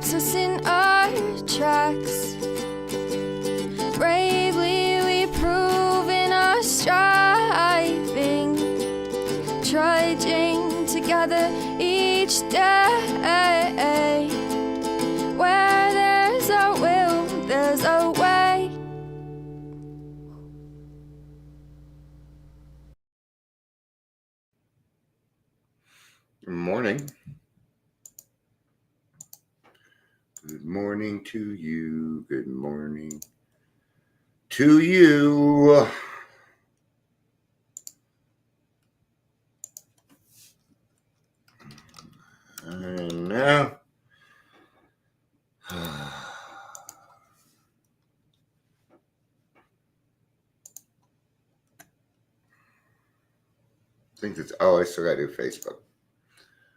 stops us in our tracks. Bravely we prove in our striving, trudging together each day. Where there's a will, there's a way. Good morning. Good morning to you. Good morning to you. And now, I think it's, I still got to do Facebook.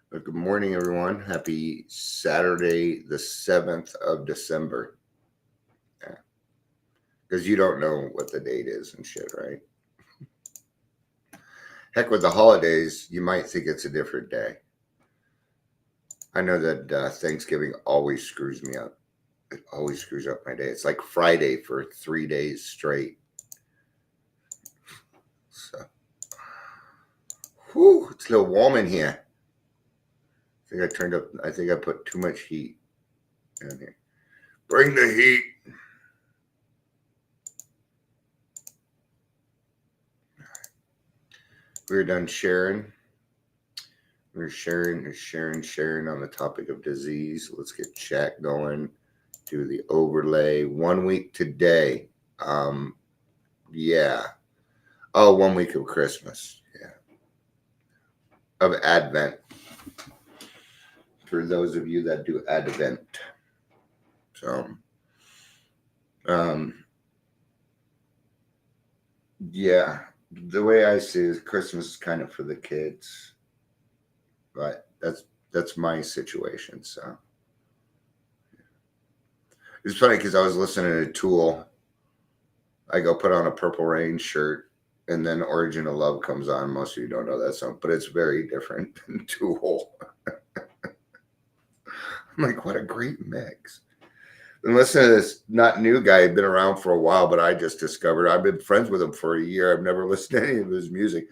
But good morning, everyone. Happy Saturday, the 7th of December. Yeah. Because you don't know what the date is and shit, right? Heck, with the holidays, you might think it's a different day. I know that Thanksgiving always screws me up. It always screws up my day. It's like Friday for 3 days straight. So, whew, it's a little warm in here. I think I put too much heat in here. Bring the heat. We're done sharing. We're sharing on the topic of disease. Let's get chat going. Do the overlay. 1 week today. Yeah. Oh, 1 week of Christmas. Yeah. Of Advent. For those of you that do Advent. So, yeah. The way I see it, Christmas is kind of for the kids. But that's my situation. So it's funny because I was listening to Tool. I go put on a Purple Rain shirt, and then Origin of Love comes on. Most of you don't know that song, but it's very different than Tool. I'm like, what a great mix. And listen to this not new guy. He'd been around for a while, but I just discovered I've been friends with him for a year. I've never listened to any of his music.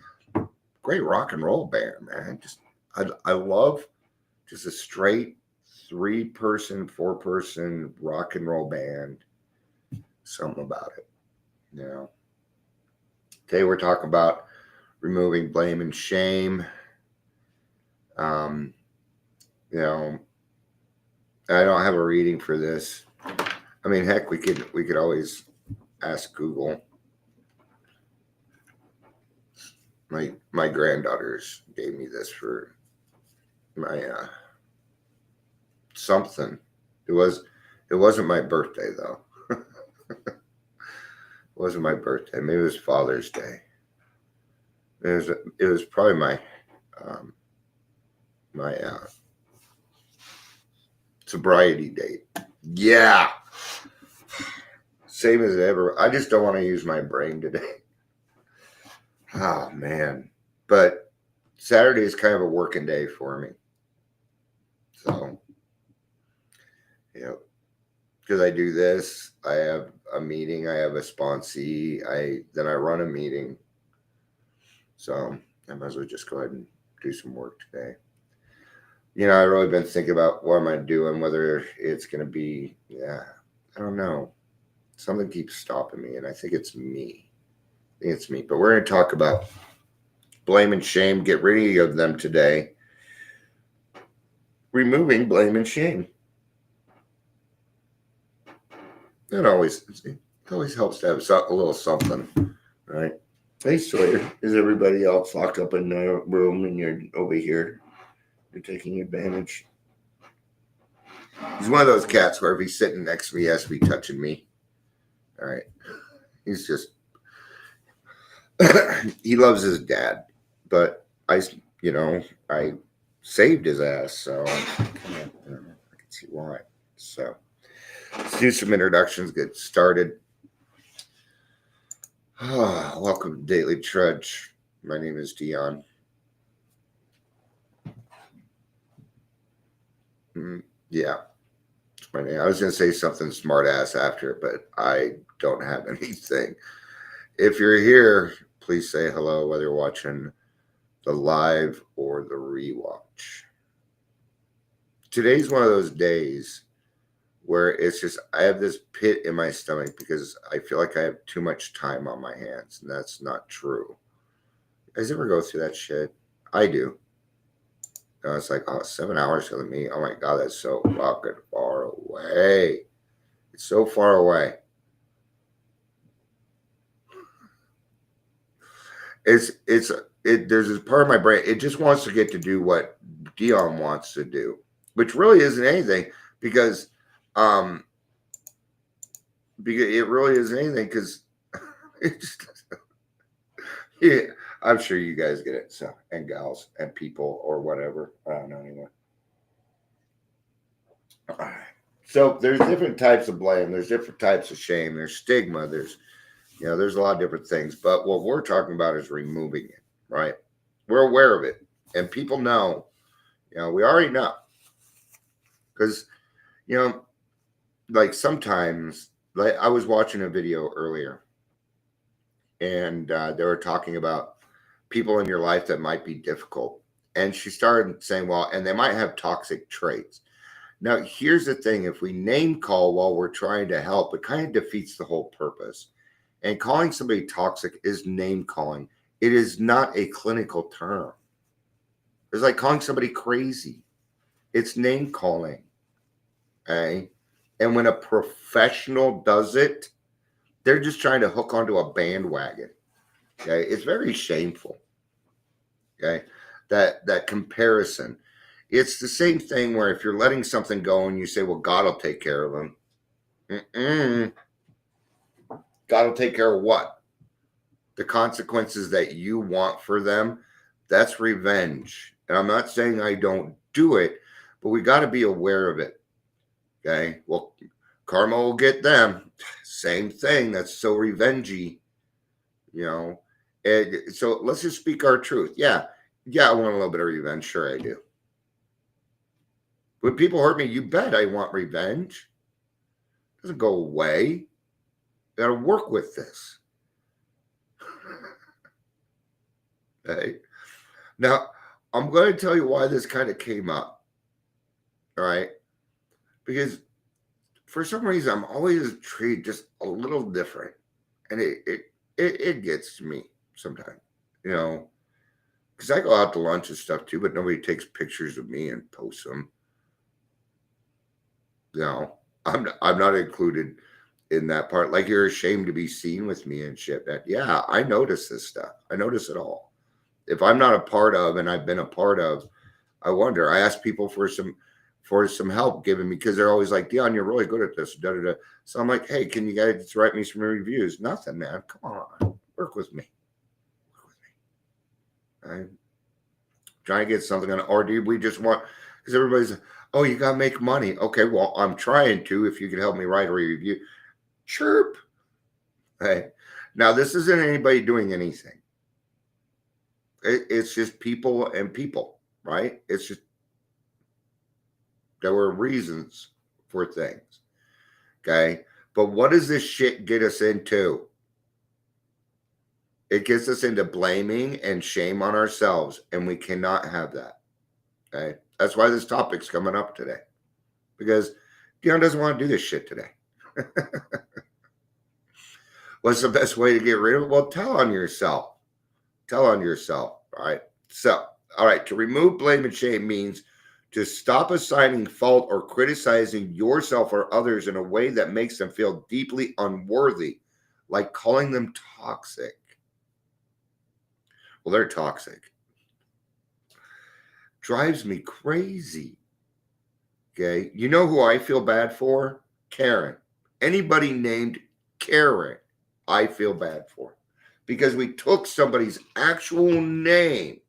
Great rock and roll band, man. I love just a straight 3-person, 4-person rock and roll band. Something about it, you know. Today we're talking about removing blame and shame. You know, I don't have a reading for this. I mean, heck, we could always ask Google. My granddaughters gave me this for my something. It wasn't my birthday though. It wasn't my birthday. Maybe it was Father's Day. It was probably my sobriety date. Yeah. Same as ever. I just don't want to use my brain today. Oh man. But Saturday is kind of a working day for me. So, you know, because I do this, I have a meeting, I have a sponsee, then I run a meeting. So I might as well just go ahead and do some work today. You know, I've really been thinking about what am I doing, whether it's going to be, I don't know. Something keeps stopping me, and I think it's me. But we're going to talk about blame and shame, get rid of them today. Removing blame and shame. It always helps to have a little something, right? Hey, Sawyer, is everybody else locked up in the room and you're over here? You're taking advantage. He's one of those cats where if he's sitting next to me, he has to be touching me. All right. He's just, he loves his dad, but I saved his ass, so I can see why. So let's do some introductions, get started. Welcome to Daily Trudge. My name is Dion. Yeah. my name. I was going to say something smart ass after, but I don't have anything. If you're here, please say hello, whether you're watching the live or the rewatch. Today's one of those days where it's just, I have this pit in my stomach because I feel like I have too much time on my hands, and that's not true. You guys ever go through that shit? I do. You know, it's like, oh, 7 hours for me. Oh my God, that's so fucking far away. It's so far away. There's this part of my brain, it just wants to get to do what Dion wants to do, which really isn't anything because it really isn't anything because it just, yeah, I'm sure you guys get it. So, and gals and people or whatever. I don't know anyway. So there's different types of blame. There's different types of shame. There's stigma. There's a lot of different things. But what we're talking about is removing it, right? We're aware of it. And people know, we already know. Because, like sometimes, like I was watching a video earlier and they were talking about people in your life that might be difficult. And she started saying, well, and they might have toxic traits. Now, here's the thing. If we name call while we're trying to help, it kind of defeats the whole purpose. And calling somebody toxic is name calling. It is not a clinical term. It's like calling somebody crazy. It's name calling. Okay? And when a professional does it, they're just trying to hook onto a bandwagon. Okay? It's very shameful. Okay? That comparison. It's the same thing where if you're letting something go and you say, well, God will take care of them. God will take care of what? The consequences that you want for them. That's revenge. And I'm not saying I don't do it, but we got to be aware of it. Okay? Well, karma will get them. Same thing. That's so revengey. And so let's just speak our truth. Yeah, I want a little bit of revenge. Sure, I do. When people hurt me, you bet I want revenge. It doesn't go away. You got to work with this. Okay. Now, I'm going to tell you why this kind of came up. All right. Because for some reason, I'm always treated just a little different. And it gets to me sometimes, because I go out to lunch and stuff too, but nobody takes pictures of me and posts them. I'm not included in that part. Like you're ashamed to be seen with me and shit. Yeah, I notice this stuff. I notice it all. If I'm not a part of, and I've been a part of, I wonder. I ask people for some help given me because they're always like, Dion, you're really good at this. Da, da, da. So I'm like, hey, can you guys write me some reviews? Nothing, man. Come on, work with me. I'm trying to get something on, or do we just want? Because everybody's, oh, you got to make money. Okay, well, I'm trying to. If you could help me write a review, chirp. Hey, now this isn't anybody doing anything. It's just people and people, right? It's just there were reasons for things. Okay, but what does this shit get us into? It gets us into blaming and shame on ourselves, and we cannot have that. Okay. That's why this topic's coming up today. Because Dion doesn't want to do this shit today. What's the best way to get rid of it? Well, tell on yourself. Tell on yourself. All right. So, all right. To remove blame and shame means to stop assigning fault or criticizing yourself or others in a way that makes them feel deeply unworthy, like calling them toxic. Well, they're toxic. Drives me crazy. Okay. You know who I feel bad for? Karen. Anybody named Karen, I feel bad for. Because we took somebody's actual name.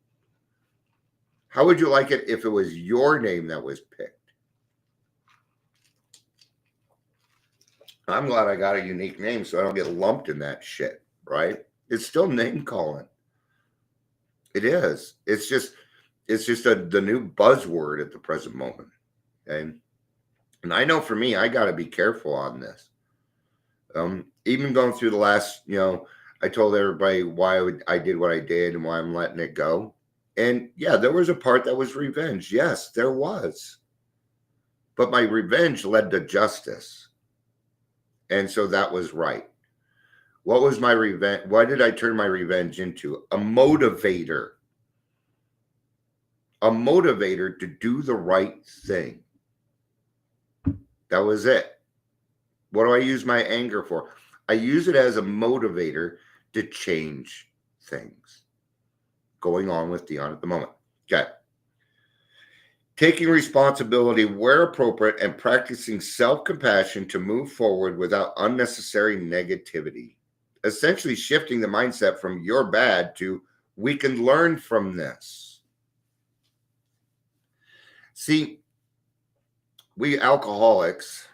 How would you like it if it was your name that was picked? I'm glad I got a unique name so I don't get lumped in that shit, right? It's still name calling. It is. It's just the new buzzword at the present moment. Okay. And I know for me, I got to be careful on this. Even going through the last, I told everybody why I did what I did and why I'm letting it go. And yeah, there was a part that was revenge. Yes, there was. But my revenge led to justice. And so that was right. What was my revenge? Why did I turn my revenge into? A motivator. A motivator to do the right thing. That was it. What do I use my anger for? I use it as a motivator to change things going on with Dion at the moment. Okay. Taking responsibility where appropriate and practicing self-compassion to move forward without unnecessary negativity. Essentially shifting the mindset from you're bad to we can learn from this. See, we alcoholics,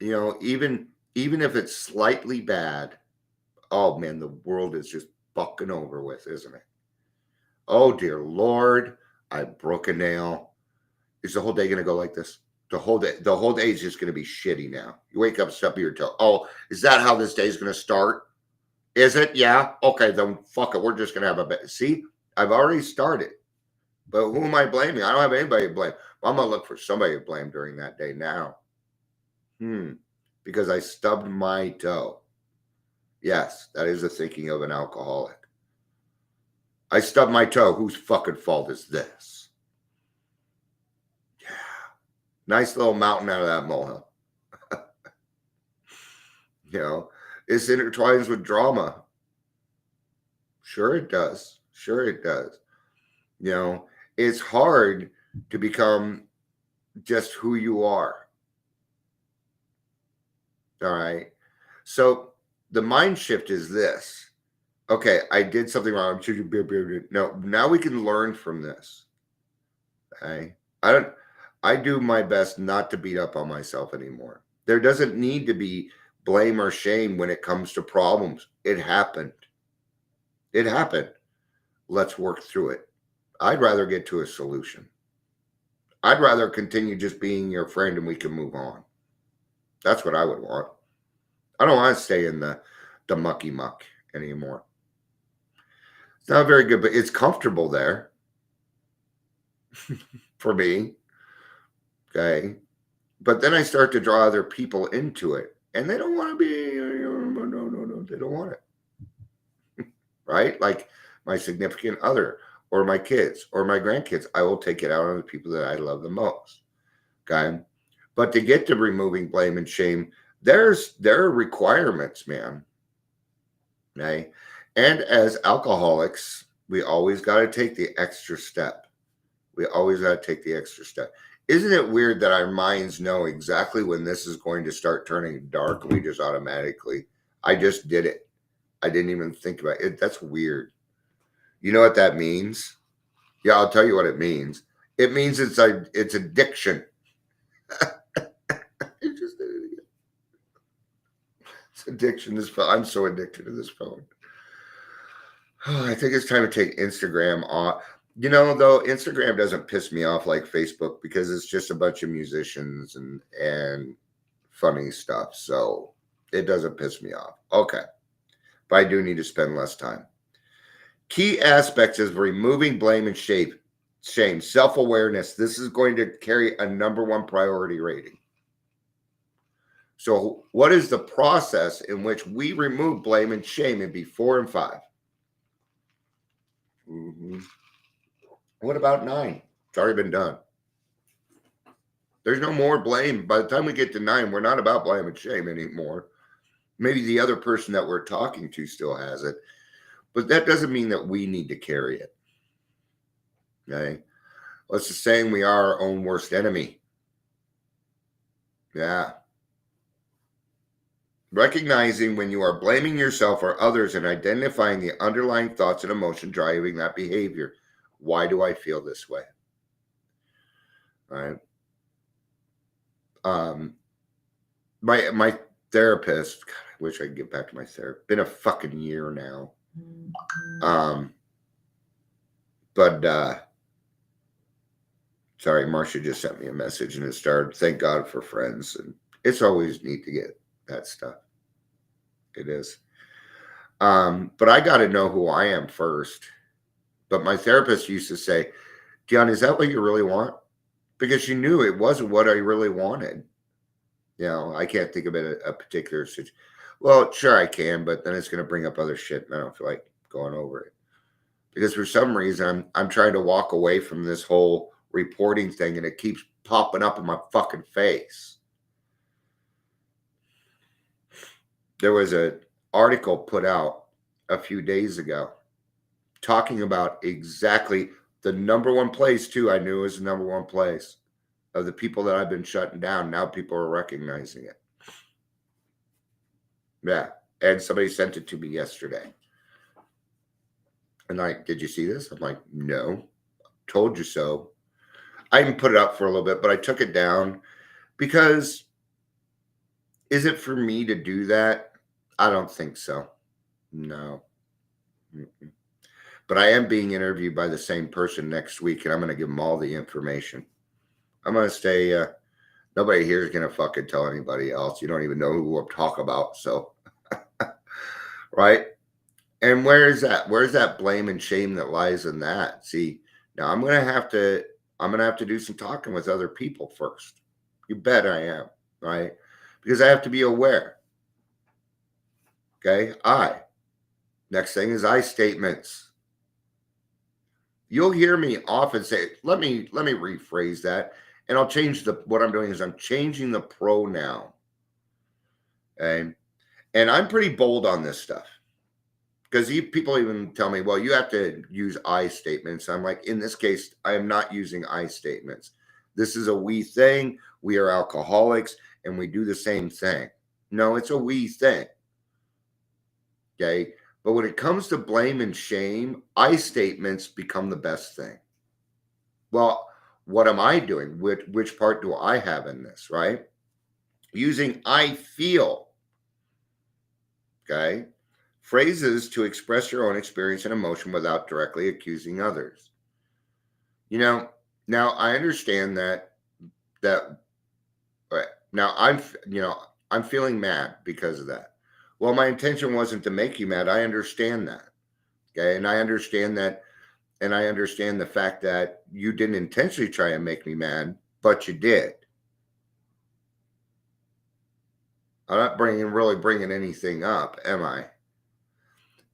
even if it's slightly bad, oh man, the world is just fucking over with, isn't it? Oh dear Lord, I broke a nail. Is the whole day going to go like this? The whole day is just going to be shitty now. You wake up, stub your toe. Oh, is that how this day is going to start? Is it? Yeah. Okay, then fuck it. We're just going to have a bit. See, I've already started. But who am I blaming? I don't have anybody to blame. I'm going to look for somebody to blame during that day now. Because I stubbed my toe. Yes, that is the thinking of an alcoholic. I stubbed my toe. Whose fucking fault is this? Yeah. Nice little mountain out of that molehill. It intertwines with drama. Sure it does. Sure it does. It's hard to become just who you are. All right. So the mind shift is this. Okay, I did something wrong. No, now we can learn from this. Okay. I do my best not to beat up on myself anymore. There doesn't need to be blame or shame when it comes to problems. It happened. It happened. Let's work through it. I'd rather get to a solution. I'd rather continue just being your friend and we can move on. That's what I would want. I don't want to stay in the mucky muck anymore. It's not very good, but it's comfortable there for me. Okay. But then I start to draw other people into it and they don't want to be, no, they don't want it. Right? Like my significant other or my kids or my grandkids, I will take it out on the people that I love the most. Okay. But to get to removing blame and shame, there are requirements, man. Okay. And as alcoholics, we always got to take the extra step. We always got to take the extra step. Isn't it weird that our minds know exactly when this is going to start turning dark? We just automatically, I just did it. I didn't even think about it. That's weird. You know what that means? Yeah, I'll tell you what it means. It means it's addiction. It just did it again. It's addiction. I'm so addicted to this phone. Oh, I think it's time to take Instagram off. Though Instagram doesn't piss me off like Facebook because it's just a bunch of musicians and funny stuff. So it doesn't piss me off. Okay. But I do need to spend less time. Key aspects is removing blame and shame, self-awareness. This is going to carry a #1 priority rating. So what is the process in which we remove blame and shame in B4 and 5? What about 9? It's already been done. There's no more blame. By the time we get to 9, we're not about blame and shame anymore. Maybe the other person that we're talking to still has it, but that doesn't mean that we need to carry it. Okay. Let's just say we are our own worst enemy. Yeah. Recognizing when you are blaming yourself or others and identifying the underlying thoughts and emotion driving that behavior. Why do I feel this way? All right. My therapist, God, I wish I could get back to my therapist. Been a fucking year now. But Sorry, Marcia just sent me a message and it started, thank God for friends. And it's always neat to get that stuff. It is. But I got to know who I am first. But my therapist used to say, Dion, is that what you really want? Because she knew it wasn't what I really wanted. You know, I can't think of it a particular situation. Well, sure I can, but then it's going to bring up other shit and I don't feel like going over it. Because for some reason, I'm trying to walk away from this whole reporting thing and it keeps popping up in my fucking face. There was an article put out a few days ago talking about exactly the number one place, too. I knew it was the number one place of the people that I've been shutting down. Now people are recognizing it. Yeah. And somebody sent it to me yesterday. And did you see this? I'm like, no, told you so. I even put it up for a little bit, but I took it down because is it for me to do that? I don't think so. No. Mm-mm. But I am being interviewed by the same person next week, and I'm going to give them all the information. I'm going to say, nobody here is going to fucking tell anybody else. You don't even know who we'll talk about. So, right? And where is that? Where's that blame and shame that lies in that? See, now I'm going to have to do some talking with other people first. You bet I am, right? Because I have to be aware. Okay? Next thing is I statements. You'll hear me often say, let me rephrase that. And I'll change what I'm doing is I'm changing the pronoun. Okay? And I'm pretty bold on this stuff. Because people even tell me, well, you have to use I statements. I'm like, in this case, I am not using I statements. This is a we thing. We are alcoholics and we do the same thing. No, it's a we thing. Okay? But when it comes to blame and shame, I statements become the best thing. Well, what am I doing? Which part do I have in this, right? Using I feel. Okay? Phrases to express your own experience and emotion without directly accusing others. You know, now I understand that right, now I'm feeling mad because of that. Well, my intention wasn't to make you mad. I understand that. Okay. And I understand that. And I understand the fact that you didn't intentionally try and make me mad, but you did. I'm not really bringing anything up, am I?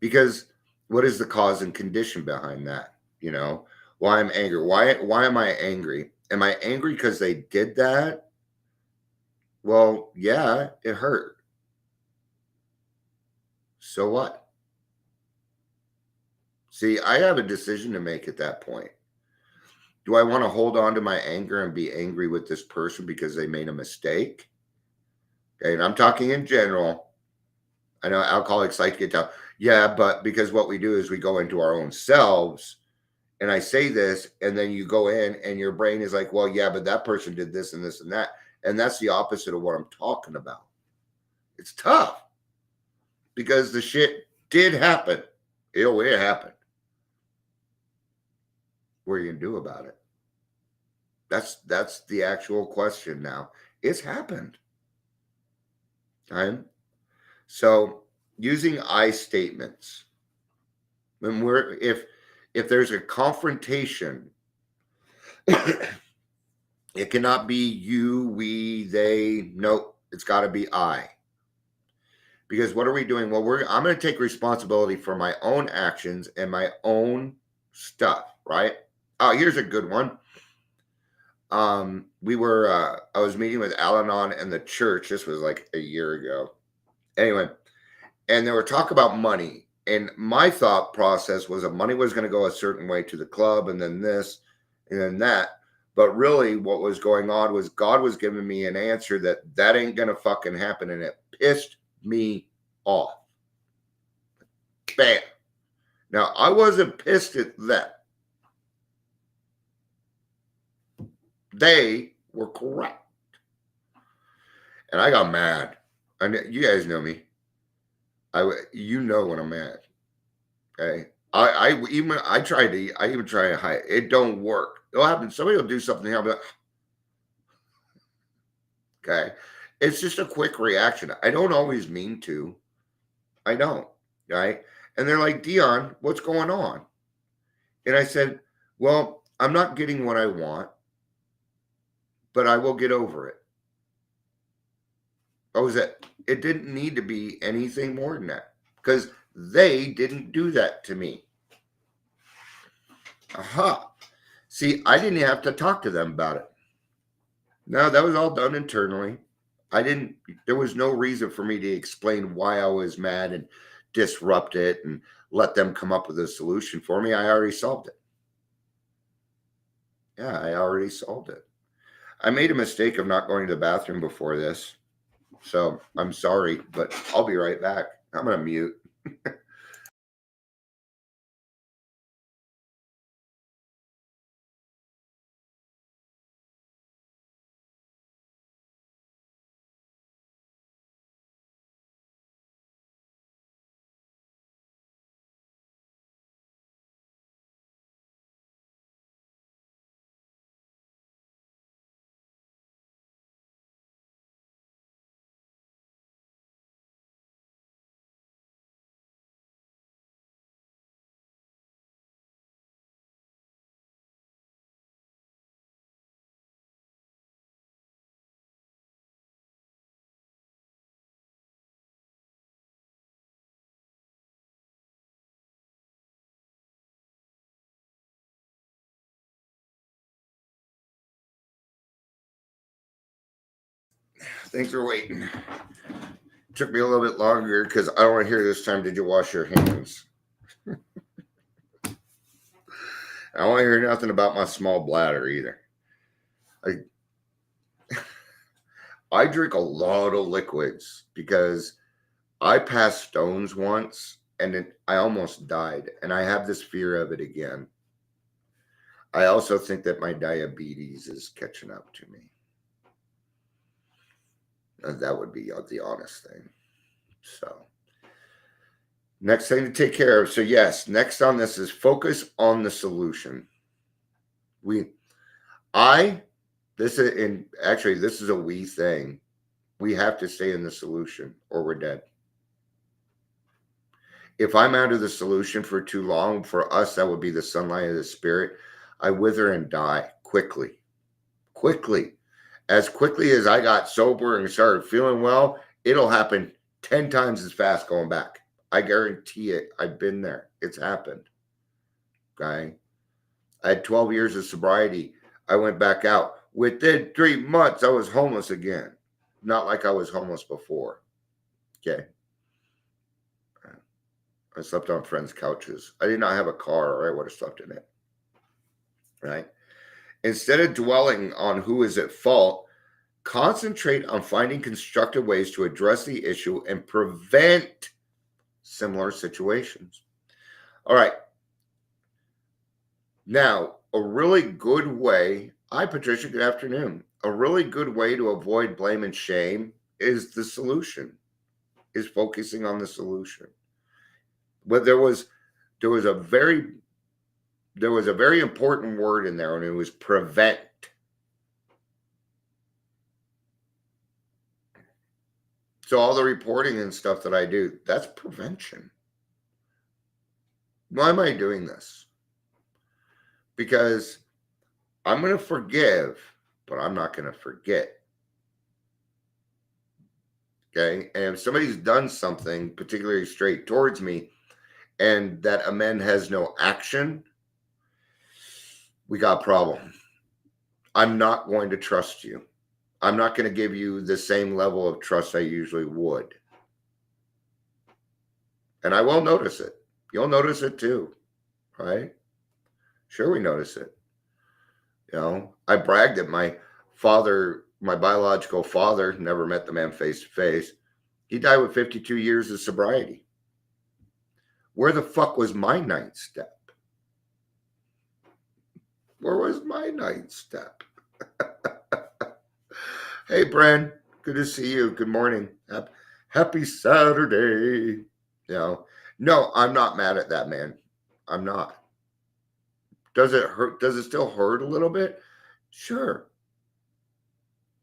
Because what is the cause and condition behind that? You know, why I'm angry. Why am I angry? Am I angry because they did that? Well, yeah, it hurt. So what? See, I have a decision to make at that point. Do I want to hold on to my anger and be angry with this person because they made a mistake? Okay, and I'm talking in general. I know alcoholics like to get down. Yeah, but because what we do is we go into our own selves, and I say this, and then you go in and your brain is like, well, yeah, but that person did this and this and that. And that's the opposite of what I'm talking about. It's tough because the shit did happen. It happened. What are you going to do about it? That's the actual question now. It's happened. Right? So using I statements, when if there's a confrontation, it cannot be you, we, they. Nope, it's got to be I. Because what are we doing? Well, I'm going to take responsibility for my own actions and my own stuff, right? Oh, here's a good one. I was meeting with Al-Anon and the church. This was like a year ago. Anyway, and they were talking about money. And my thought process was that money was going to go a certain way to the club and then this and then that. But really what was going on was God was giving me an answer that ain't going to fucking happen. And it pissed me off. Bam. Now, I wasn't pissed at that. They were correct. And I got mad. You guys know me. You know when I'm mad. Okay. I even try to hide. It don't work. It'll happen. Somebody will do something. I'll be like, okay. It's just a quick reaction. I don't always mean to. I don't. Right. And they're like, Dion, what's going on? And I said, well, I'm not getting what I want, but I will get over it. That was it. It didn't need to be anything more than that because they didn't do that to me. Aha. See, I didn't have to talk to them about it. No, that was all done internally. There was no reason for me to explain why I was mad and disrupt it and let them come up with a solution for me. I already solved it. Yeah, I already solved it. I made a mistake of not going to the bathroom before this. So I'm sorry, but I'll be right back. I'm going to mute. Thanks for waiting. Took me a little bit longer because I don't want to hear this time. Did you wash your hands? I don't want to hear nothing about my small bladder either. I drink a lot of liquids because I passed stones once and I almost died, and I have this fear of it again. I also think that my diabetes is catching up to me. That would be the honest thing. So, next thing to take care of. So, yes, next on this is focus on the solution. This is a we thing. We have to stay in the solution or we're dead. If I'm out of the solution for too long, for us, that would be the sunlight of the spirit. I wither and die quickly. As quickly as I got sober and started feeling well, it'll happen 10 times as fast going back. I guarantee it. I've been there. It's happened. Okay. I had 12 years of sobriety. I went back out. Within 3 months, I was homeless again. Not like I was homeless before. Okay. I slept on friends' couches. I did not have a car or I would have slept in it. Right. Instead of dwelling on who is at fault, concentrate on finding constructive ways to address the issue and prevent similar situations. All right. Now, a really good way, hi Patricia, good afternoon. A really good way to avoid blame and shame is the solution, is focusing on the solution. But there was a very important word in there, and it was prevent. So all the reporting and stuff that I do, that's prevention. Why am I doing this? Because I'm going to forgive, but I'm not going to forget. Okay. And if somebody's done something particularly straight towards me and that amend has no action, we got a problem. I'm not going to trust you. I'm not going to give you the same level of trust I usually would. And I will notice it. You'll notice it too, right? Sure, we notice it. You know, I bragged that my father, my biological father, never met the man face to face. He died with 52 years of sobriety. Where the fuck was my ninth step? Where was my ninth step? Hey, Bren, good to see you. Good morning. Happy Saturday. You know, no, I'm not mad at that man. I'm not. Does it hurt? Does it still hurt a little bit? Sure.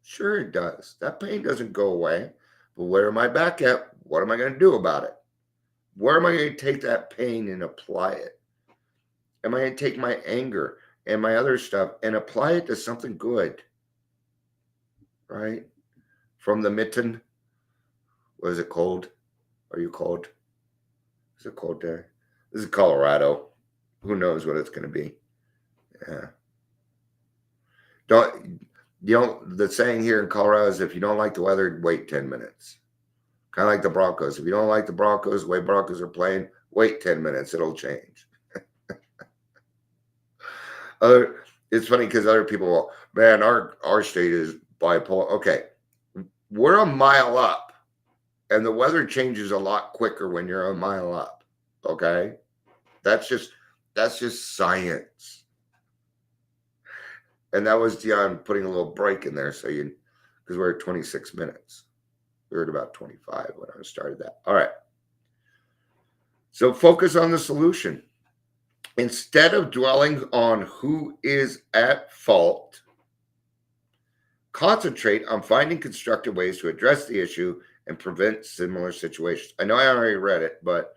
Sure it does. That pain doesn't go away. But where am I back at? What am I going to do about it? Where am I going to take that pain and apply it? Am I going to take my anger and my other stuff and apply it to something good? Right? From the mitten. What is it cold? Are you cold? Is it cold there? This is Colorado. Who knows what it's going to be? Yeah. The saying here in Colorado is if you don't like the weather, wait 10 minutes. Kind of like the Broncos. If you don't like the Broncos, the way Broncos are playing, wait 10 minutes. It'll change. It's funny because other people will, man, our state is bipolar. Okay. We're a mile up, and the weather changes a lot quicker when you're a mile up. Okay. That's just science. And that was Dion putting a little break in there. So because we're at 26 minutes. We were at about 25 when I started that. All right. So focus on the solution. Instead of dwelling on who is at fault, concentrate on finding constructive ways to address the issue and prevent similar situations. I know I already read it, but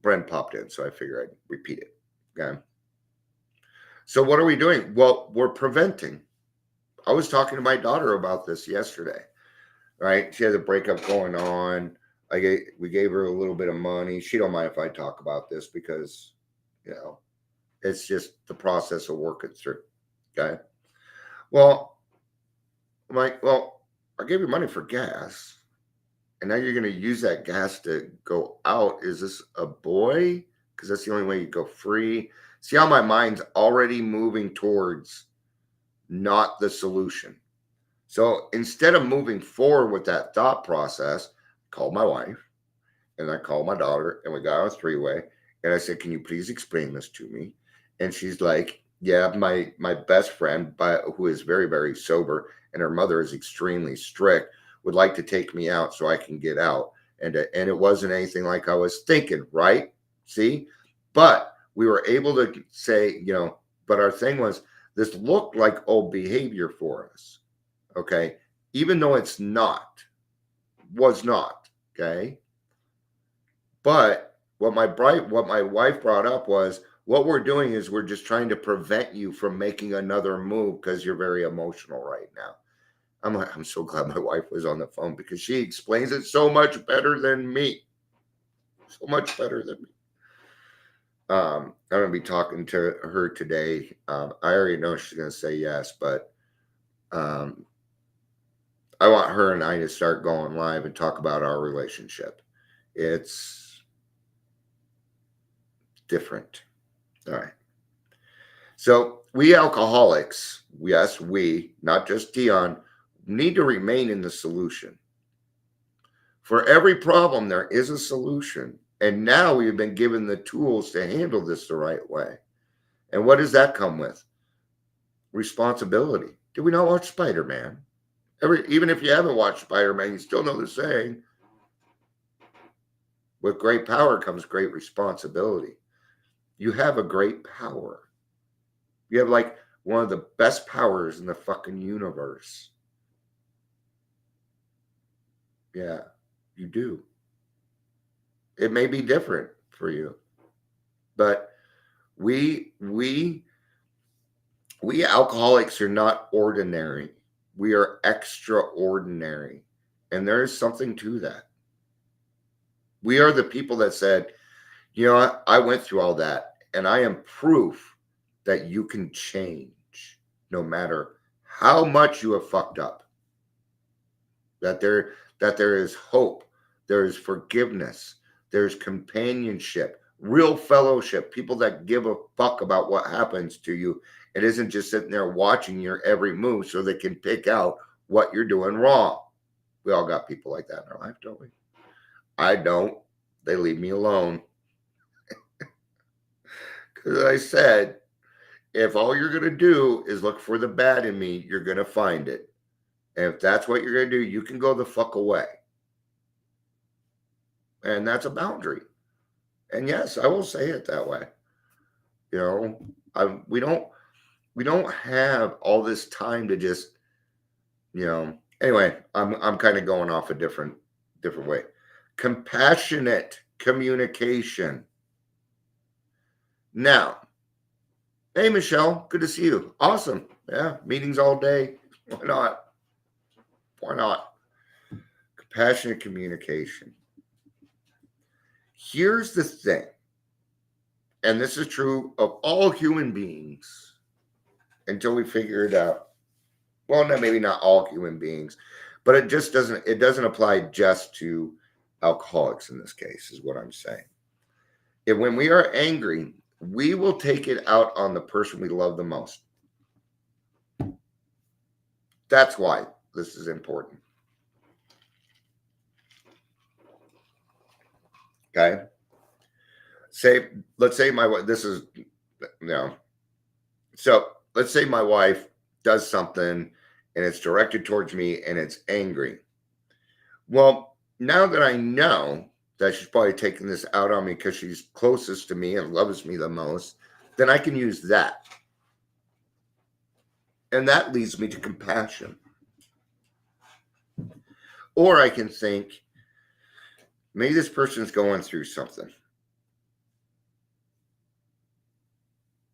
Bren popped in, so I figured I'd repeat it. Okay. So what are we doing? Well, we're preventing. I was talking to my daughter about this yesterday, right? She has a breakup going on. We gave her a little bit of money. She don't mind if I talk about this because, it's just the process of working through. Okay. Well, I'm like, I gave you money for gas, and now you're going to use that gas to go out. Is this a boy? Because that's the only way you go free. See how my mind's already moving towards not the solution. So instead of moving forward with that thought process, I called my wife and I called my daughter and we got on a three-way. And I said, can you please explain this to me? And she's like, yeah, my best friend, who is very, very sober, and her mother is extremely strict, would like to take me out so I can get out. And it wasn't anything like I was thinking, right? See? But we were able to say, but our thing was, this looked like old behavior for us. Okay. Even though was not. Okay. But what my wife brought up was, what we're doing is we're just trying to prevent you from making another move because you're very emotional right now. I'm so glad my wife was on the phone because she explains it so much better than me. So much better than me. I'm going to be talking to her today. I already know she's going to say yes, but I want her and I to start going live and talk about our relationship. It's different. All right. So we alcoholics, yes, we, not just Dion, need to remain in the solution. For every problem, there is a solution. And now we've been given the tools to handle this the right way. And what does that come with? Responsibility. Did we not watch Spider-Man? Even if you haven't watched Spider-Man, you still know the saying. With great power comes great responsibility. You have a great power. You have like one of the best powers in the fucking universe. Yeah, you do. It may be different for you, but we alcoholics are not ordinary. We are extraordinary. And there is something to that. We are the people that said, I went through all that and I am proof that you can change no matter how much you have fucked up. That there is hope, there is forgiveness, there's companionship, real fellowship, people that give a fuck about what happens to you. It isn't just sitting there watching your every move so they can pick out what you're doing wrong. We all got people like that in our life, don't we? I don't. They leave me alone. Because I said, if all you're going to do is look for the bad in me, you're going to find it. And if that's what you're going to do, you can go the fuck away. And that's a boundary. And yes, I will say it that way. We don't have all this time to just, anyway, I'm kind of going off a different way. Compassionate communication. Now, hey, Michelle, good to see you. Awesome. Yeah, meetings all day. Why not? Why not? Compassionate communication. Here's the thing, and this is true of all human beings until we figure it out. Well, no, maybe not all human beings, but it doesn't apply just to alcoholics in this case, is what I'm saying. When we are angry, we will take it out on the person we love the most. That's why this is important. Okay. Let's say my wife, so let's say my wife does something and it's directed towards me and it's angry. Well, now that I know that she's probably taking this out on me because she's closest to me and loves me the most, then I can use that. And that leads me to compassion. Or I can think, maybe this person's going through something.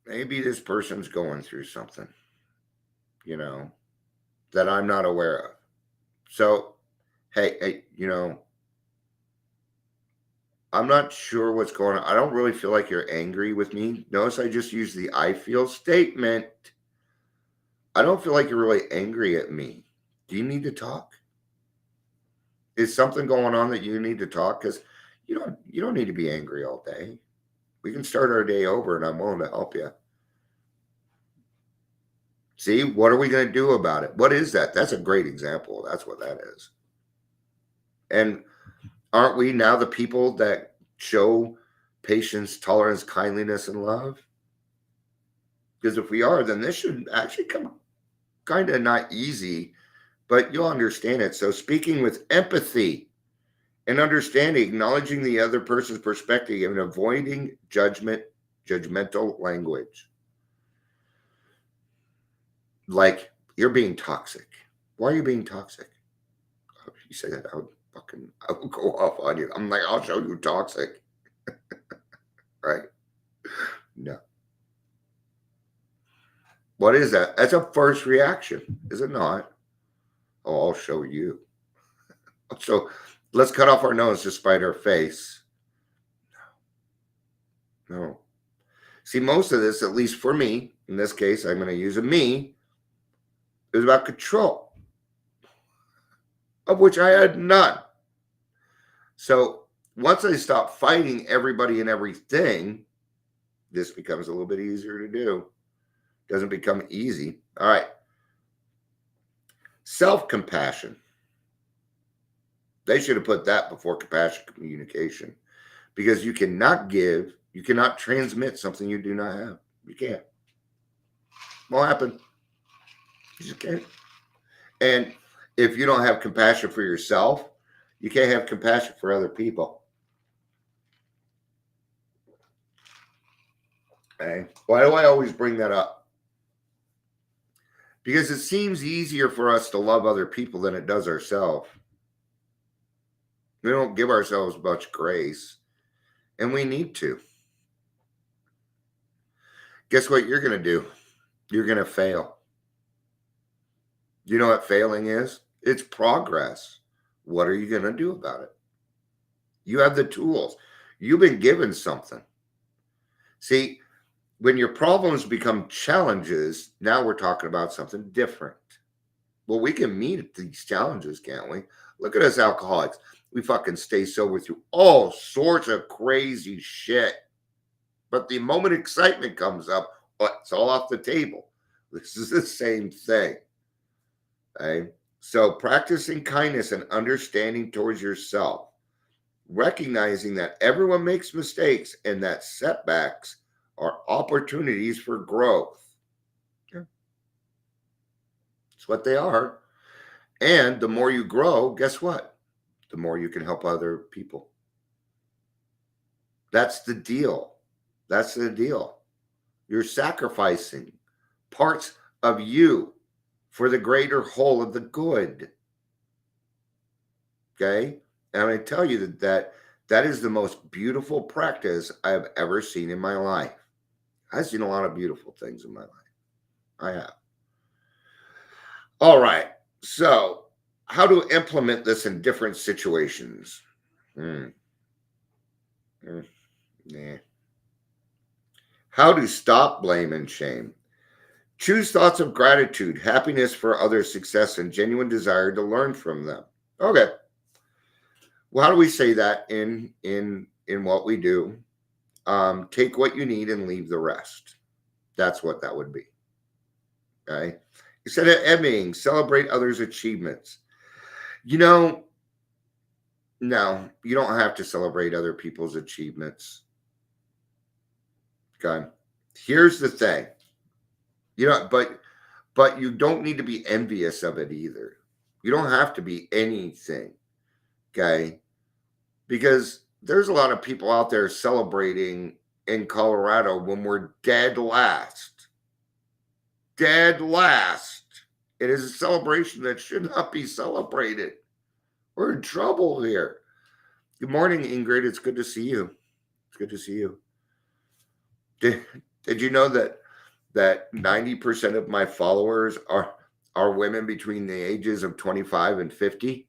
Maybe this person's going through something, that I'm not aware of. So, hey, I'm not sure what's going on. I don't really feel like you're angry with me. Notice I just used the I feel statement. I don't feel like you're really angry at me. Do you need to talk? Is something going on that you need to talk? Because you don't need to be angry all day. We can start our day over and I'm willing to help you. See, what are we going to do about it? What is that? That's a great example. That's what that is. And aren't we now the people that show patience, tolerance, kindliness, and love? Because if we are, then this should actually come kind of not easy, but you'll understand it. So speaking with empathy and understanding, acknowledging the other person's perspective and avoiding judgmental language. Like, you're being toxic. Why are you being toxic? Oh, if you say that, I would go off on you. I'm like, I'll show you toxic. Right? No. What is that? That's a first reaction, is it not? Oh, I'll show you. So let's cut off our nose to spite our face. No. See, most of this, at least for me, in this case, I'm going to use a me, is about control, of which I had none. So once I stop fighting everybody and everything, this becomes a little bit easier to do. Doesn't become easy. All right. Self-compassion. They should have put that before compassion communication, because you cannot transmit something you do not have. You can't. Won't happen. You just can't. And if you don't have compassion for yourself, you can't have compassion for other people. Okay. Why do I always bring that up? Because it seems easier for us to love other people than it does ourselves. We don't give ourselves much grace, and we need to. Guess what you're going to do? You're going to fail. You know what failing is? It's progress. What are you going to do about it? You have the tools. You've been given something. See, when your problems become challenges, now we're talking about something different. Well, we can meet these challenges, can't we? Look at us alcoholics. We fucking stay sober through all sorts of crazy shit. But the moment excitement comes up, it's all off the table. This is the same thing. Okay? So practicing kindness and understanding towards yourself, recognizing that everyone makes mistakes and that setbacks are opportunities for growth. Yeah. That's what they are. And the more you grow, guess what? The more you can help other people. That's the deal. That's the deal. You're sacrificing parts of you for the greater whole of the good. Okay? And I tell you that is the most beautiful practice I've ever seen in my life. I've seen a lot of beautiful things in my life. I have. All right. So, how to implement this in different situations? Nah. How to stop blame and shame. Choose thoughts of gratitude, happiness for others' success, and genuine desire to learn from them. Okay. Well, how do we say that in what we do? Take what you need and leave the rest. That's what that would be. Okay. Instead of envying, celebrate others' achievements. No, you don't have to celebrate other people's achievements. Okay. Here's the thing. But you don't need to be envious of it either. You don't have to be anything. Okay. Because there's a lot of people out there celebrating in Colorado when we're dead last. Dead last. It is a celebration that should not be celebrated. We're in trouble here. Good morning, Ingrid. It's good to see you. It's good to see you. Did you know that 90% of my followers are women between the ages of 25 and 50?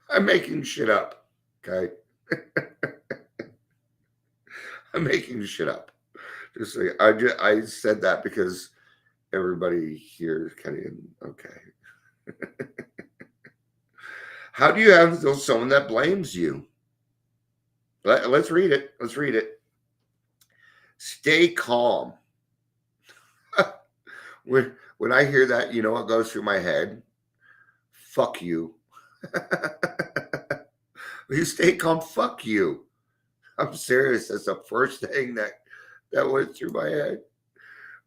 I'm making shit up. Okay. I'm making shit up. Just like I said that because everybody here is kind of okay. How do you have someone that blames you? Let's read it. Let's read it. Stay calm. When I hear that, you know what goes through my head? Fuck you. You stay calm. Fuck you. I'm serious. That's the first thing that went through my head.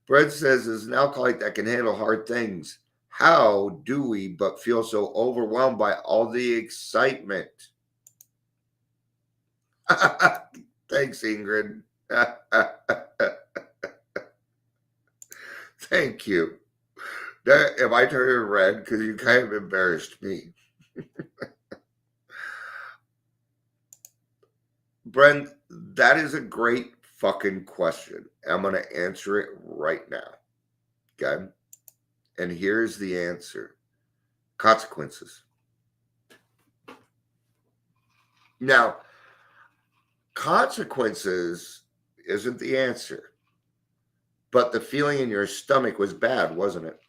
Brett says, as an alcoholic that can handle hard things, how do we but feel so overwhelmed by all the excitement? Thanks, Ingrid. Thank you. If I turn red, because you kind of embarrassed me. Brent, that is a great fucking question. I'm going to answer it right now. Okay? And here's the answer. Consequences. Now, consequences isn't the answer. But the feeling in your stomach was bad, wasn't it?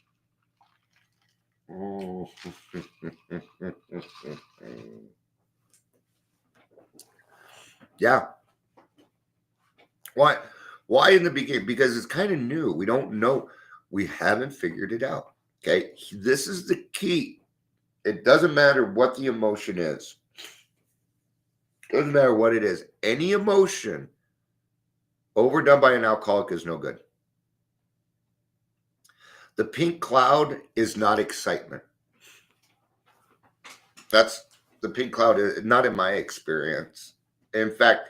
Yeah. Why in the beginning? Because it's kind of new. We don't know. We haven't figured it out. Okay. This is the key. It doesn't matter what the emotion is. It doesn't matter what it is. Any emotion overdone by an alcoholic is no good. The pink cloud is not excitement. That's the pink cloud, not in my experience. In fact,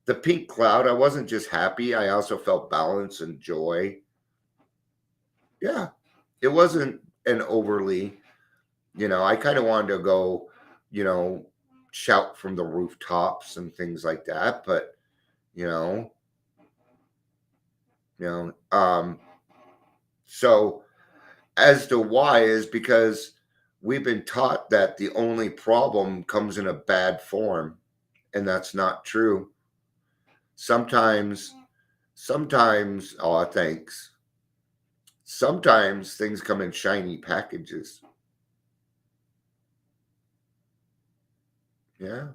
the pink cloud, I wasn't just happy. I also felt balance and joy. Yeah, it wasn't an overly, I kind of wanted to go, shout from the rooftops and things like that. But, so as to why is because we've been taught that the only problem comes in a bad form, and that's not true. Sometimes, thanks. Sometimes things come in shiny packages. Yeah.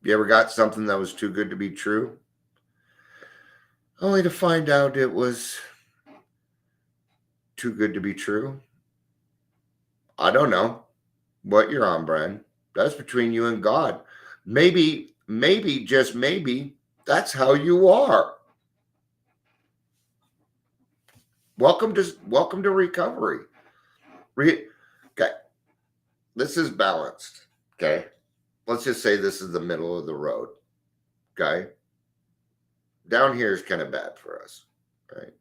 You ever got something that was too good to be true? Only to find out it was too good to be true? I don't know what you're on, Brian. That's between you and God. Maybe, just maybe, that's how you are. Welcome to recovery. Okay. This is balanced. Okay. let's just say this is the middle of the road. Okay. Down here is kind of bad for us, right?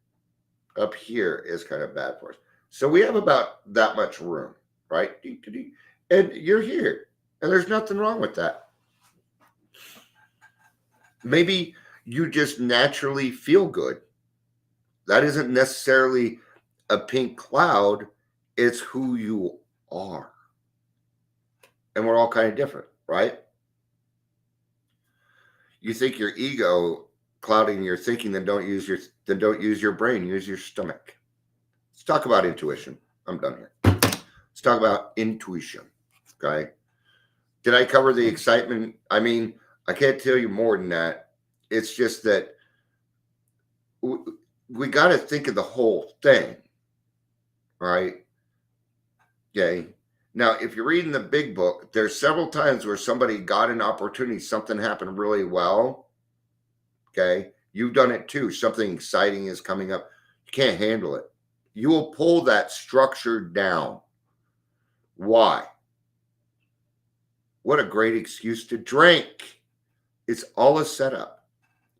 Up here is kind of bad for us. So we have about that much room, right? And you're here, and there's nothing wrong with that. Maybe you just naturally feel good. That isn't necessarily a pink cloud, it's who you are. And we're all kind of different, right? You think your ego clouding your thinking, then don't use your brain, use your stomach. Let's talk about intuition. I'm done here. Let's talk about intuition. Okay. Did I cover the excitement? I mean, I can't tell you more than that. It's just that we got to think of the whole thing, right? Okay. Now, if you're reading the big book, there's several times where somebody got an opportunity, something happened really well. Okay. You've done it too. Something exciting is coming up. You can't handle it. You will pull that structure down. Why? What a great excuse to drink. It's all a setup.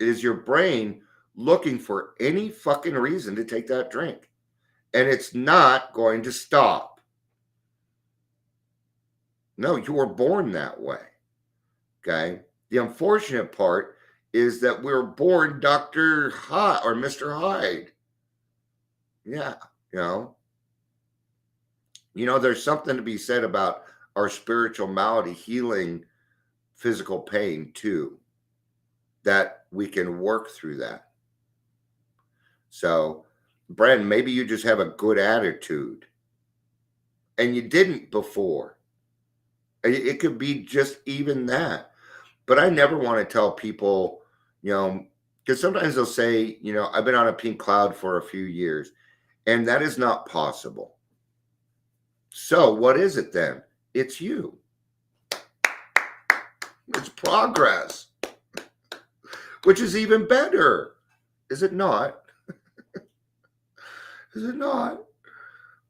It is your brain looking for any fucking reason to take that drink. And it's not going to stop. No, you were born that way. Okay. The unfortunate part is that we were born Dr. Hyde or Mr. Hyde. Yeah. There's something to be said about our spiritual malady healing physical pain too, that we can work through that. So, Brandon, maybe you just have a good attitude and you didn't before. It could be just even that. But I never want to tell people, because sometimes they'll say, I've been on a pink cloud for a few years, and that is not possible. So what is it then? It's you. It's progress, which is even better. Is it not? Is it not?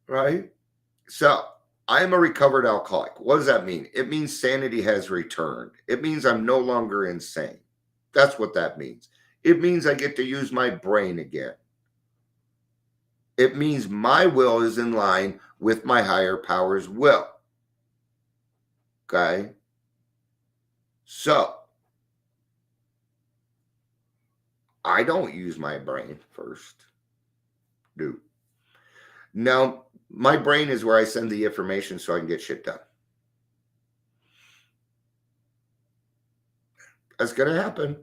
Right? So I am a recovered alcoholic. What does that mean? It means sanity has returned. It means I'm no longer insane. That's what that means. It means I get to use my brain again. It means my will is in line with my higher power's will. Okay? So, I don't use my brain first. Do. Now, my brain is where I send the information so I can get shit done. That's going to happen.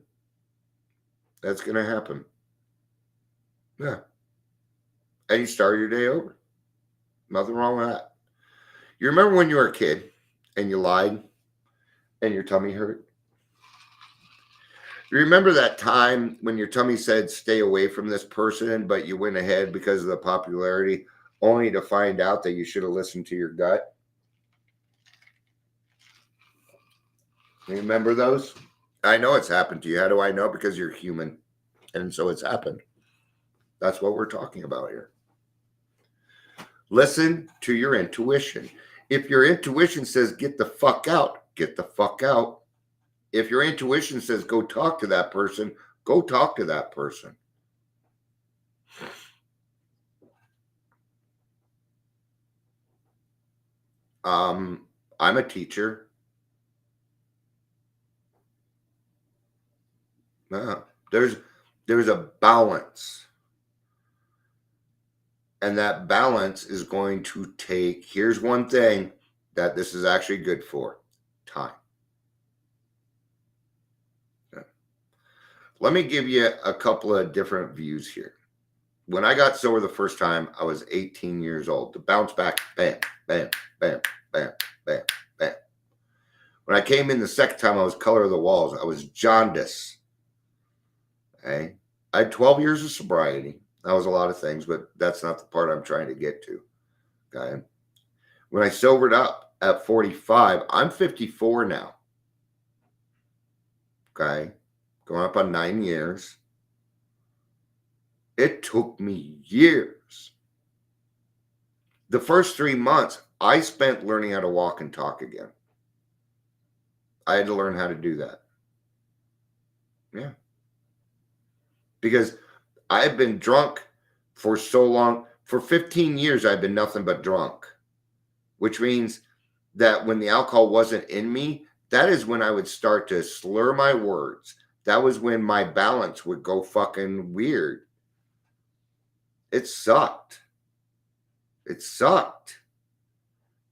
That's going to happen. Yeah. And you start your day over. Nothing wrong with that. You remember when you were a kid and you lied and your tummy hurt? You remember that time when your tummy said, stay away from this person, but you went ahead because of the popularity, only to find out that you should have listened to your gut? You remember those? I know it's happened to you. How do I know? Because you're human. And so it's happened. That's what we're talking about here. Listen to your intuition. If your intuition says, get the fuck out, get the fuck out. If your intuition says, go talk to that person, go talk to that person. I'm a teacher. No, there's a balance. And that balance is going to take, here's one thing that this is actually good for: time. Okay. Let me give you a couple of different views here. When I got sober the first time, I was 18 years old. The bounce back, bam, bam, bam, bam, bam, bam. When I came in the second time, I was color of the walls. I was jaundice. Okay. I had 12 years of sobriety. That was a lot of things, but that's not the part I'm trying to get to. Okay. When I sobered up at 45, I'm 54 now. Okay. Going up on 9 years. It took me years. The first 3 months, I spent learning how to walk and talk again. I had to learn how to do that. Yeah. Because I've been drunk for so long. For 15 years, I've been nothing but drunk, which means that when the alcohol wasn't in me, that is when I would start to slur my words. That was when my balance would go fucking weird. It sucked. It sucked.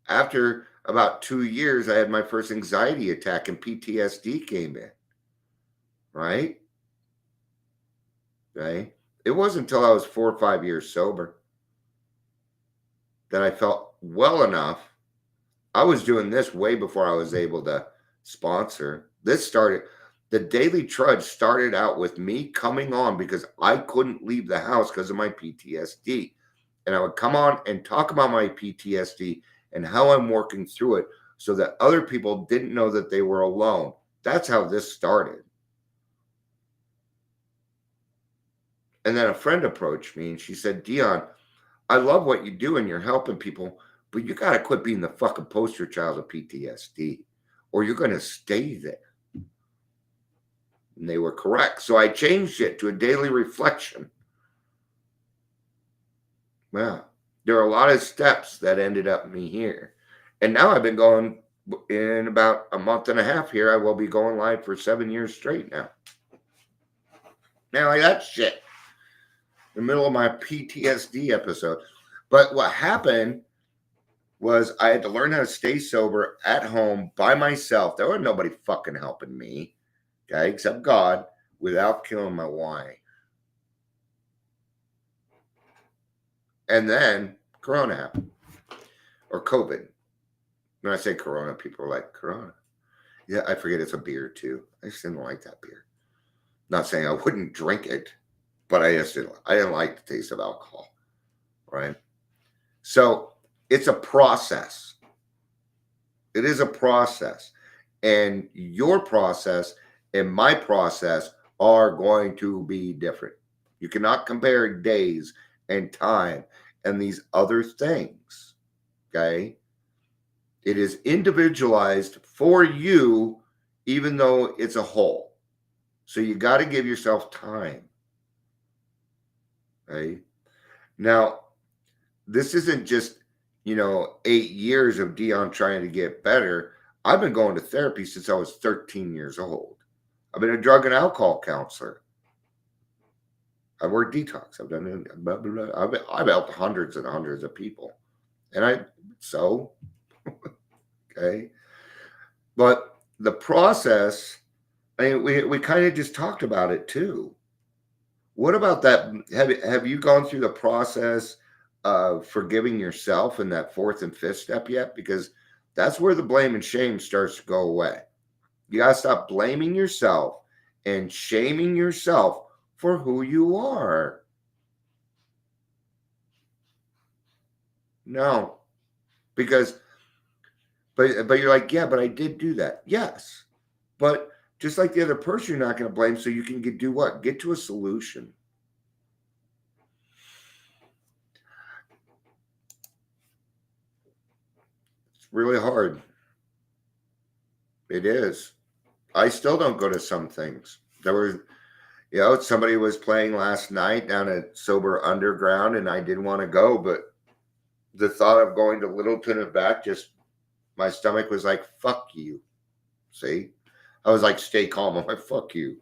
After about 2 years, I had my first anxiety attack and PTSD came in. Right? Okay. It wasn't until I was 4 or 5 years sober that I felt well enough. I was doing this way before I was able to sponsor. The Daily Trudge started out with me coming on because I couldn't leave the house because of my PTSD. And I would come on and talk about my PTSD and how I'm working through it so that other people didn't know that they were alone. That's how this started. And then a friend approached me and she said, Dion, I love what you do and you're helping people, but you got to quit being the fucking poster child of PTSD or you're going to stay there. And they were correct. So I changed it to a daily reflection. Well, there are a lot of steps that ended up me here. And now I've been going in about a month and a half here. I will be going live for 7 years straight now. Now, like that shit. In the middle of my PTSD episode. But what happened was I had to learn how to stay sober at home by myself. There was nobody fucking helping me, okay, except God, without killing my wife. And then Corona happened, or COVID. When I say Corona, people are like, Corona? Yeah, I forget it's a beer too. I just didn't like that beer. Not saying I wouldn't drink it. But I didn't like the taste of alcohol, right? So it's a process. It is a process. And your process and my process are going to be different. You cannot compare days and time and these other things, okay? It is individualized for you, even though it's a whole. So you got to give yourself time. Right? Now, this isn't just, 8 years of Dion trying to get better. I've been going to therapy since I was 13 years old. I've been a drug and alcohol counselor. I've worked detox. I've done blah, blah, blah. I've helped hundreds and hundreds of people. And okay. But the process, we kind of just talked about it too. What about that? Have you gone through the process of forgiving yourself in that 4th and 5th step yet? Because that's where the blame and shame starts to go away. You got to stop blaming yourself and shaming yourself for who you are. No, because, but you're like, yeah, but I did do that. Yes, but just like the other person, you're not going to blame, so you can do what? Get to a solution. It's really hard. It is. I still don't go to some things. There was, somebody was playing last night down at Sober Underground, and I didn't want to go, but the thought of going to Littleton and back, my stomach was like, fuck you. See? I was like, stay calm. I'm like, fuck you.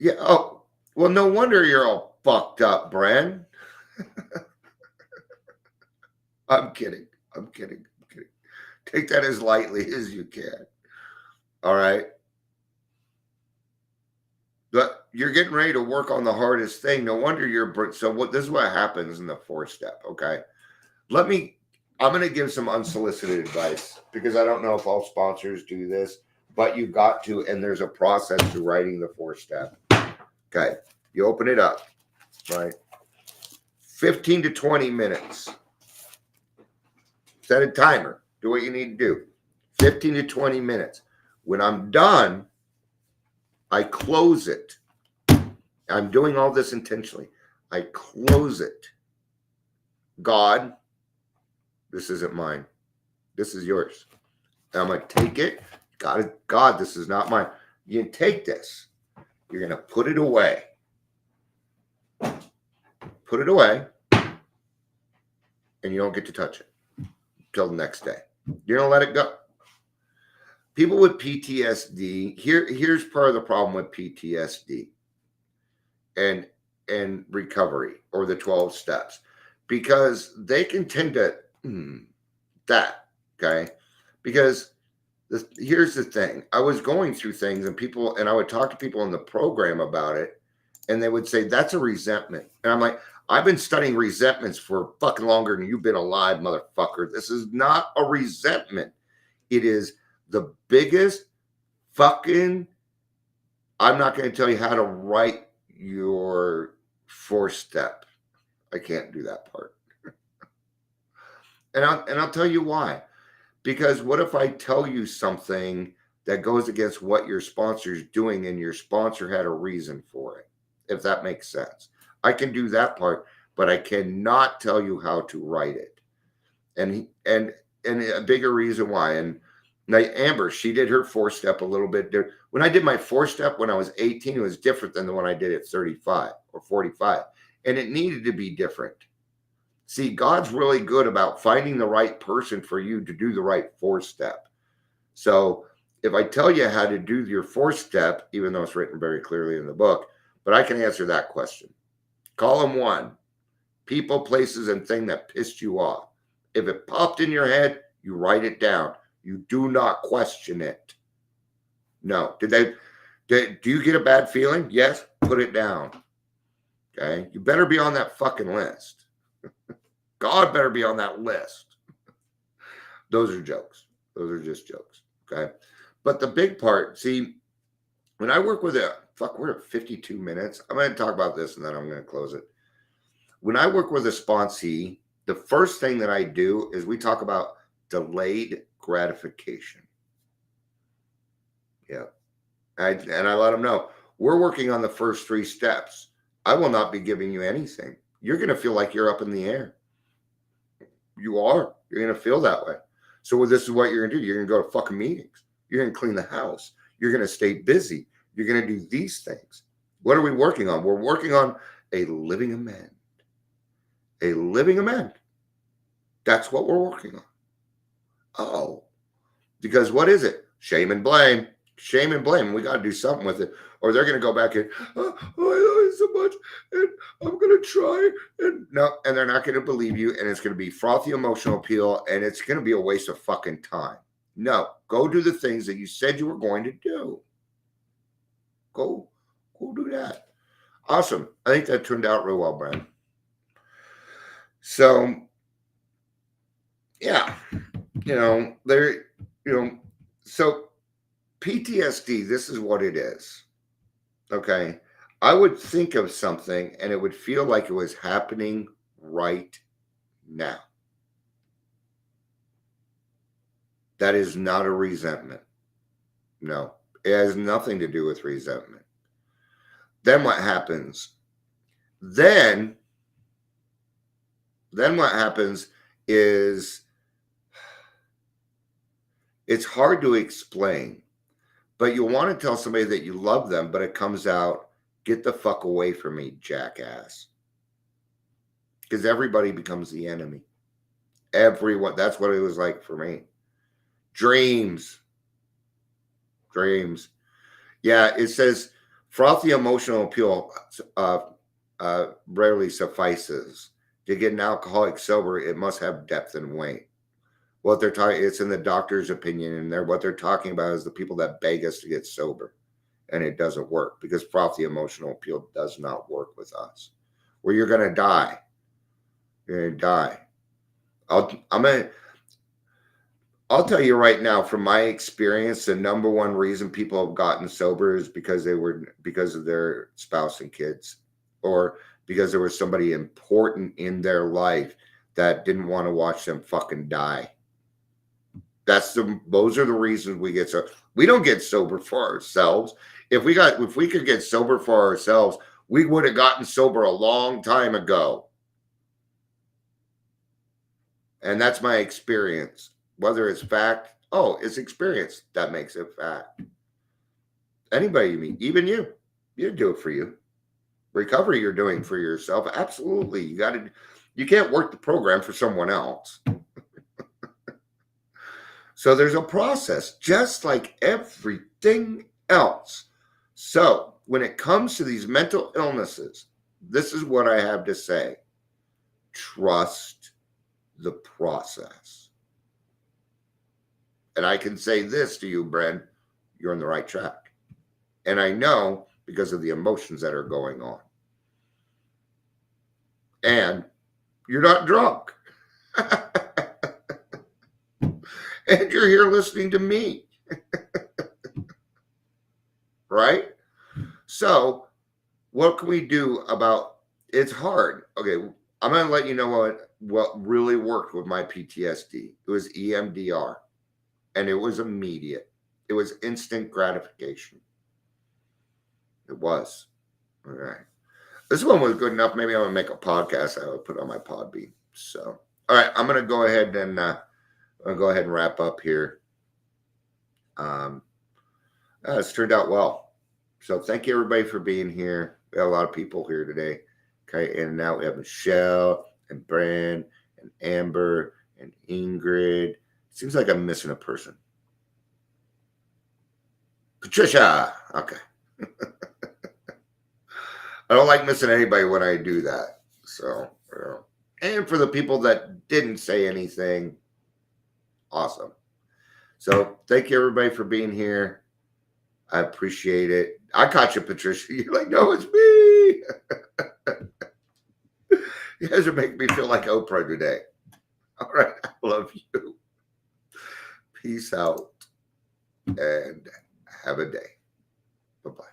Yeah. Oh, well, no wonder you're all fucked up, Bran. I'm kidding. Take that as lightly as you can. All right. But you're getting ready to work on the hardest thing. No wonder this is what happens in the 4th step. Okay. I'm going to give some unsolicited advice because I don't know if all sponsors do this, but you got to, and there's a process to writing the 4th step. Okay. You open it up, right? 15 to 20 minutes. Set a timer. Do what you need to do. 15 to 20 minutes. When I'm done, I close it. I'm doing all this intentionally. I close it. God, this isn't mine. This is yours. I'm going to take it. God, this is not mine. You take this. You're going to put it away. Put it away. And you don't get to touch it until the next day. You don't let it go. People with PTSD, here's part of the problem with PTSD and recovery, or the 12 steps, because they can tend to okay? Because here's the thing. I was going through things and I would talk to people in the program about it, and they would say, that's a resentment. And I'm like, I've been studying resentments for fucking longer than you've been alive, motherfucker. This is not a resentment. It is the biggest fucking, I'm not going to tell you how to write your 4-step. I can't do that part. And I'll tell you why. Because what if I tell you something that goes against what your sponsor's doing and your sponsor had a reason for it, if that makes sense? I can do that part, but I cannot tell you how to write it. And a bigger reason why. And now Amber, she did her 4-step a little bit different. When I did my 4-step when I was 18, it was different than the one I did at 35 or 45. And it needed to be different. See, God's really good about finding the right person for you to do the right 4-step. So if I tell you how to do your 4-step, even though it's written very clearly in the book, but I can answer that question. Column 1, people, places, and thing that pissed you off. If it popped in your head, you write it down. You do not question it. No. Do you get a bad feeling? Yes. Put it down. Okay. You better be on that fucking list. God better be on that list. Those are jokes. Those are just jokes. Okay. But the big part, see, when I work with we're at 52 minutes. I'm going to talk about this and then I'm going to close it. When I work with a sponsee, the first thing that I do is we talk about delayed gratification. Yeah. And I let them know, we're working on the first 3 steps. I will not be giving you anything. You're going to feel like you're up in the air. You are. You're going to feel that way. So this is what you're going to do. You're going to go to fucking meetings. You're going to clean the house. You're going to stay busy. You're going to do these things. What are we working on? We're working on a living amend. A living amend. That's what we're working on. Oh, because what is it? Shame and blame. Shame and blame. We got to do something with it, or they're going to go back and, I love it so much, and I'm going to try, and no, and they're not going to believe you, and it's going to be frothy emotional appeal, and it's going to be a waste of fucking time. No, go do the things that you said you were going to do. Go do that. Awesome. I think that turned out real well, Brian. So, yeah, so PTSD, this is what it is. Okay. I would think of something and it would feel like it was happening right now. That is not a resentment. No, it has nothing to do with resentment. Then what happens? Then what happens is it's hard to explain, but you want to tell somebody that you love them, but it comes out, get the fuck away from me, jackass. Because everybody becomes the enemy. Everyone. That's what it was like for me. Dreams. Yeah, it says frothy emotional appeal rarely suffices. To get an alcoholic sober, it must have depth and weight. What they're talking, it's in the doctor's opinion, and what they're talking about is the people that beg us to get sober, and it doesn't work because frothy emotional appeal does not work with us. Where you're gonna die, you're gonna die. I'll tell you right now, from my experience, the number one reason people have gotten sober is because of their spouse and kids, or because there was somebody important in their life that didn't want to watch them fucking die. Those are the reasons we get sober. We don't get sober for ourselves. If we could get sober for ourselves, we would have gotten sober a long time ago. And that's my experience. Whether it's fact, Oh, it's experience that makes it fact. Anybody you meet, even you do it for you. Recovery you're doing for yourself. Absolutely. You can't work the program for someone else. So there's a process, just like everything else. So when it comes to these mental illnesses, this is what I have to say. Trust the process. And I can say this to you, Bren, you're on the right track. And I know because of the emotions that are going on. And you're not drunk. And you're here listening to me. Right? So, what can we do about it's hard. Okay, I'm going to let you know what really worked with my PTSD. It was EMDR. And it was immediate. It was instant gratification. It was. All right. This one was good enough. Maybe I'm going to make a podcast I would put on my Podbean. So, all right, I'm going to go ahead and wrap up here. It's turned out well. So thank you everybody for being here. We have a lot of people here today. Okay, and now we have Michelle and Bran and Amber and Ingrid. Seems like I'm missing a person. Patricia. Okay. I don't like missing anybody when I do that. So, and for the people that didn't say anything, awesome. So thank you everybody for being here. I appreciate it. I caught you, Patricia. You're like, no, it's me. You guys are making me feel like Oprah today. All right. I love you. Peace out and have a day. Bye-bye.